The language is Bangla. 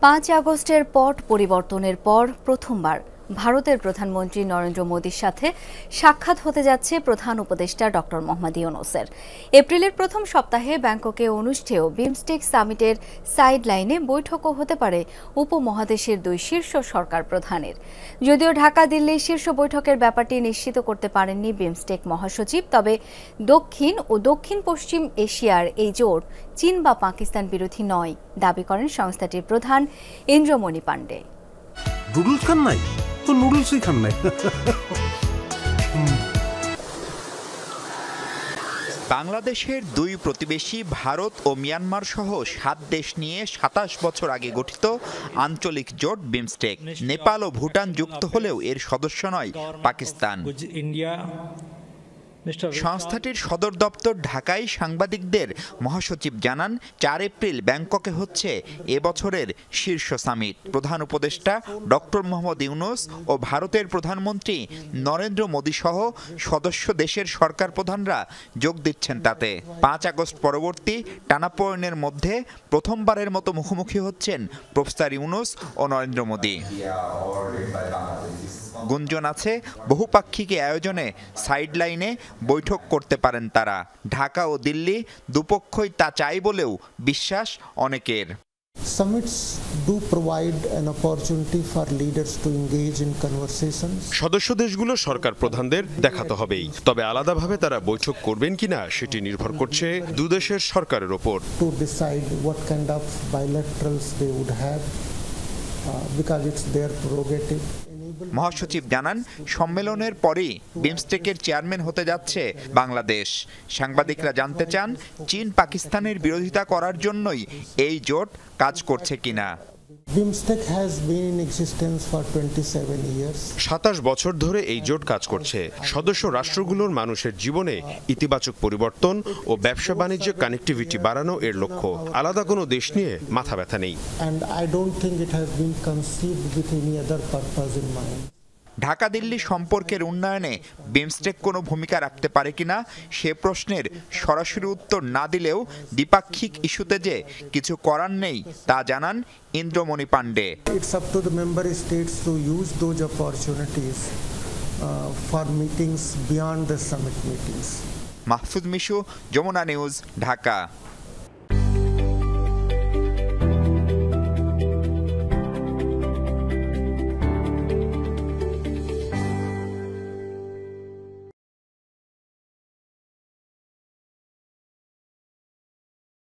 5 আগস্টের পট পরিবর্তনের পর প্রথমবার ভারতের প্রধানমন্ত্রী নরেন্দ্র মোদীর সাথে সাক্ষাৎ হতে যাচ্ছে প্রধান উপদেষ্টা ডক্টর মোহাম্মদ ইউনূসের। এপ্রিলের প্রথম সপ্তাহে ব্যাংককে অনুষ্ঠেয় বিমস্টেক সামিটের সাইড লাইনে বৈঠকও হতে পারে উপমহাদেশের দুই শীর্ষ সরকার প্রধানের। যদিও ঢাকা দিল্লি শীর্ষ বৈঠকের ব্যাপারটি নিশ্চিত করতে পারেননি বিমস্টেক মহাসচিব, তবে দক্ষিণ ও দক্ষিণ পশ্চিম এশিয়ার এই জোট চীন বা পাকিস্তান বিরোধী নয়, দাবি করেন সংস্থাটির প্রধান ইন্দ্রমণি পাণ্ডে। নুডলস খান নাই তো নুডলসই খান নাই। বাংলাদেশের দুই প্রতিবেশী ভারত ও মিয়ানমার সহ 7 দেশ নিয়ে 27 বছর আগে গঠিত আঞ্চলিক জোট বিমস্টেক। নেপাল ও ভুটান যুক্ত হলেও এর সদস্য নয় পাকিস্তান। সংস্থাটির সদর দপ্তর ঢাকায় সাংবাদিকদের মহাসচিব জানান, 4 এপ্রিল ব্যাংককে হচ্ছে এবছরের শীর্ষ সামিট। প্রধান উপদেষ্টা ডক্টর মোহাম্মদ ইউনূস ও ভারতের প্রধানমন্ত্রী নরেন্দ্র মোদী সহ সদস্য দেশের সরকার প্রধানরা যোগ দিচ্ছেন তাতে। 5 আগস্ট পরবর্তী টানাপোড়েনের মধ্যে প্রথমবারের মতো মুখোমুখি হচ্ছেন প্রফেসর ইউনূস ও নরেন্দ্র মোদী। গুঞ্জন আছে বহুপাক্ষিক আয়োজনে সাইড লাইনে বৈঠক করতে পারেন তারা। ঢাকা ও দিল্লি দুপক্ষই তা চাই বলেও বিশ্বাস অনেকের। সদস্য দেশগুলো সরকার প্রধানদের দেখাতে হবেই, তবে আলাদাভাবে তারা বৈঠক করবেন কিনা সেটি নির্ভর করছে দুদেশের সরকারের ওপর। মহাসচিব জানান, সম্মেলনের পরই বিমস্টেকের চেয়ারম্যান হতে যাচ্ছে বাংলাদেশ। সাংবাদিকরা জানতে চান, চীন পাকিস্তানের বিরোধিতা করার জন্যই এই জোট কাজ করছে কিনা। 27 বছর ধরে এই জোট কাজ করছে। সদস্য রাষ্ট্রগুলোর মানুষের জীবনে ইতিবাচক পরিবর্তন ও ব্যবসা বাণিজ্য কানেক্টিভিটি বাড়ানো এর লক্ষ্য। আলাদা কোনো দেশ নিয়ে মাথা ব্যথা নেই। ঢাকা দিল্লি সম্পর্কের উন্নয়নে বিমস্টেক কোনো ভূমিকা রাখতে পারে কিনা সে প্রশ্নের সরাসরি উত্তর না দিলেও দ্বিপাক্ষিক ইস্যুতে যে কিছু করার নেই তা জানান ইন্দ্রমণি পাণ্ডে। মাহফুজ মিশু, যমুনা নিউজ, ঢাকা।